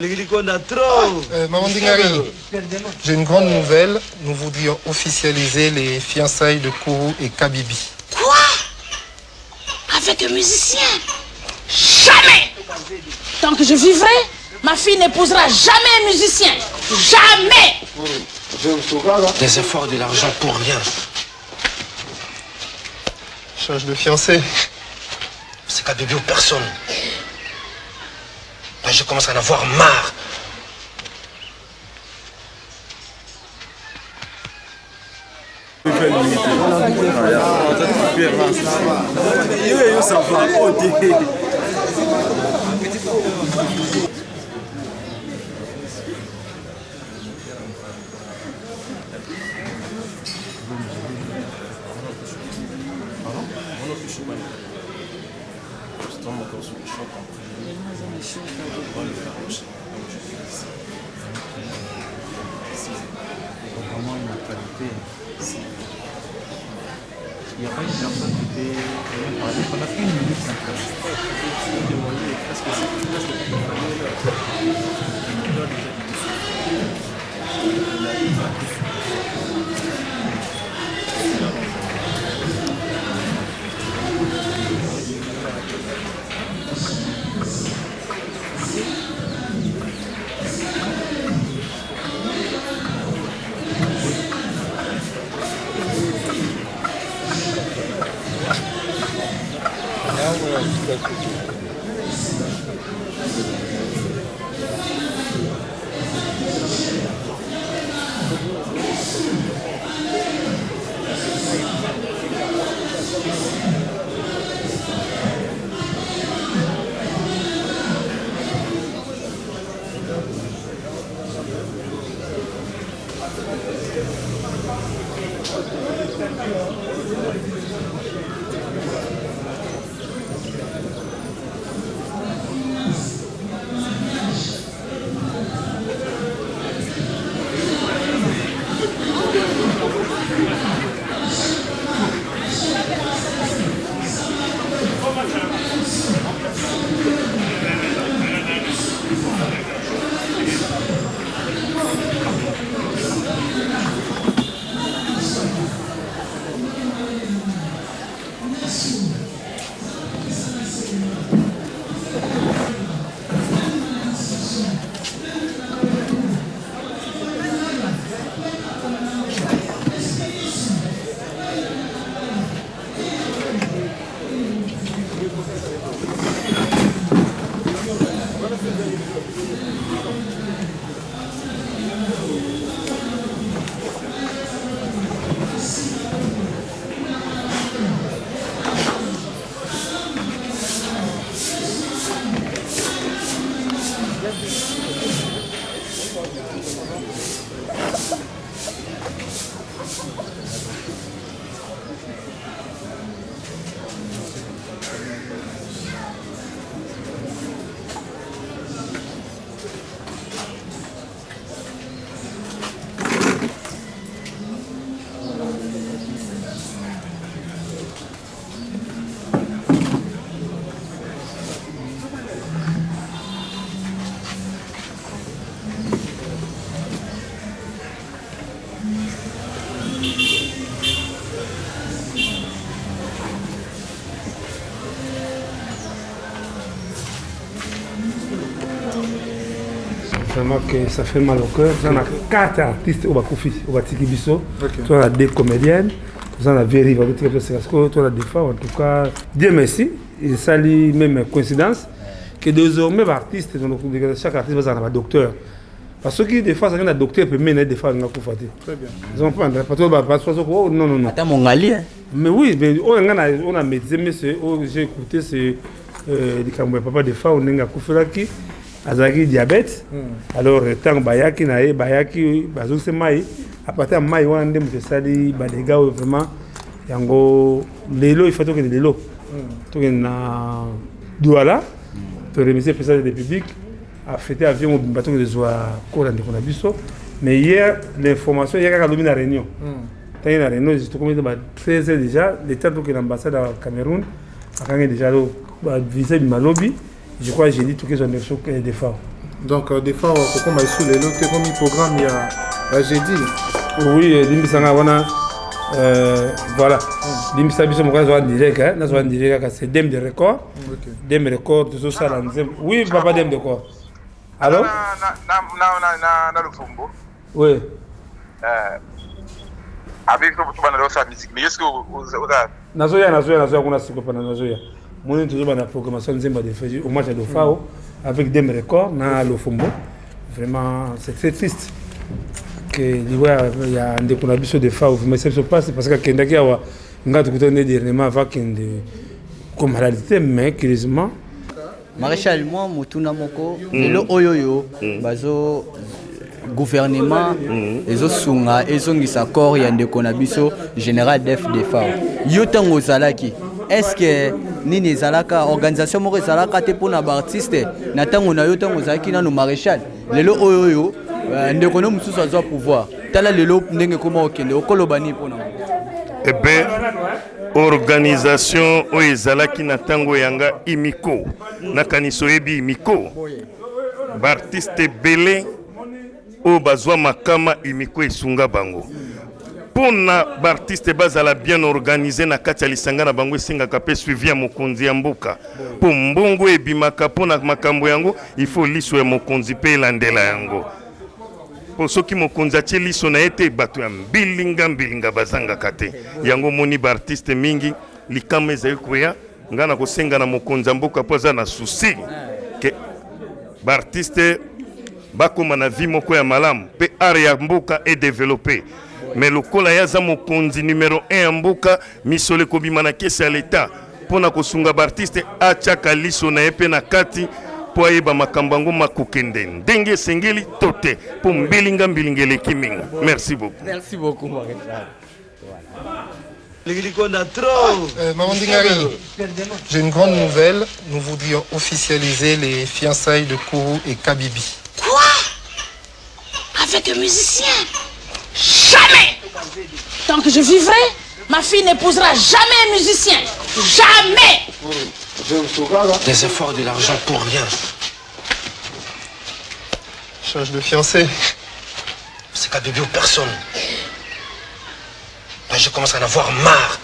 Maman Dingari, j'ai une grande nouvelle. Nous voudrions officialiser les fiançailles de Kourou et Kabibi. Quoi? Avec un musicien? Jamais! Tant que je vivrai, ma fille n'épousera jamais un musicien. Jamais! Des efforts et de l'argent pour rien. Change de fiancé. C'est Kabibi ou personne. Ben, je commence à en avoir marre. Il n'y a pas une personne qui était parlé pendant une minute sans faire. Est-ce que Vraiment que ça fait mal au cœur. On a 4 artistes au Bakoufi, au Batikibiso. On a 2 comédiennes. On a Véry, on a des femmes. En tout cas, Dieu merci. Il s'allie même coïncidence que désormais les artistes, chaque artiste va avoir un docteur. Parce que des fois, un docteur peut mener des fois à Koufati. Très bien. Ils ont pas non. Attends, mon gali. Mais oui, mais on a médecin, j'ai écouté, c'est le papa des femmes, on a Koufati. Azaki diabète, alors tant bayaki nae bayaki bazou se mai à partir de mai on ndem se sali badega vraiment yango lelo il faut que lelo to na douala to remercier le président de la République a fêté avion au bateau de zoa kola ndeko na biso mais hier l'information hier ka domina réunion tant na réunion je te commence à 13h déjà l'état de l'ambassade au Cameroun a déjà visé Malobi. Je crois que j'ai dit tout que j'en ai des fois. Donc, des fois, pourquoi on sous les lots, comme programme, il y a jeudi. Oui, Limbisanga, voilà. Limbisanga, c'est Dem de record. Dem de record, tout ça. Oui, papa Dem de quoi? Alors? Na Lufumbo. Oui. Avec la musique, mais est-ce que vous avez... Nazoya, kuna siku pana Nazoya. Moni toujours na programmation nzemba de faire au match de Fao avec Dem record na Lufumbo. Vraiment, c'est très triste que il y a un déconabiso de Fao, mais ça se passe parce que Kendaki a ngatu kutone dernièrement avec une comme réalité, mais curieusement Maréchal moi mutuna moko lelo oyoyo bazo gouvernement ezo sunga ezongisa corps ya ndeko na biso général def de Fao yo tango zalaki est-ce que nini zalaka organisation moko zalaka te pona ba artiste na tango na yo tango zalaki na no maréchal lelo oyoyo ndeko no mususu azo pouvoir tala lelo ndenge koma okende okolobani pona eh ben organisation oyo ezalaki na tango yanga imiko nakaniso yebi imiko baartiste ebele oyo bazwa makama imiko esunga bango mpona baartiste bazala bien organisé na kati ya lisanga na bango esengaka mpe suivi ya mokonzi ya mboka mpo mbongo ebimaka mpona makambo yango ifo liso ya mokonzi mpe elandela yango po soki mokonzi atie liso na ye te bato ya mbilinga bazangaka te yango moni baartiste mingi likama ezali koya nga na kosenga na mokonzi ya mboka mpo aza na susi ke baartiste bakoma na vie moko ya malamu mpe art ya mboka edevelope mais lokola ye aza mokonzi numero 1 ya mboka misolo ekobima na kesi ya leta mpona kosunga baartiste atiaka liso na ye mpe na kati po ayeba makambo yango makokende ndenge esengeli to te mpo mbilinga eleki mingi. Merci beaucoup Maréchal. Maman Dingari, j'ai une grande nouvelle. Nous voudrions officialiser les fiançailles de Kourou et Kabibi. Quoi? Avec un musicien? Jamais! Tant que je vivrai, ma fille n'épousera jamais un musicien. Jamais! Des efforts de l'argent pour rien. Change de fiancé. C'est qu'à bébé ou personne. Là, je commence à en avoir marre.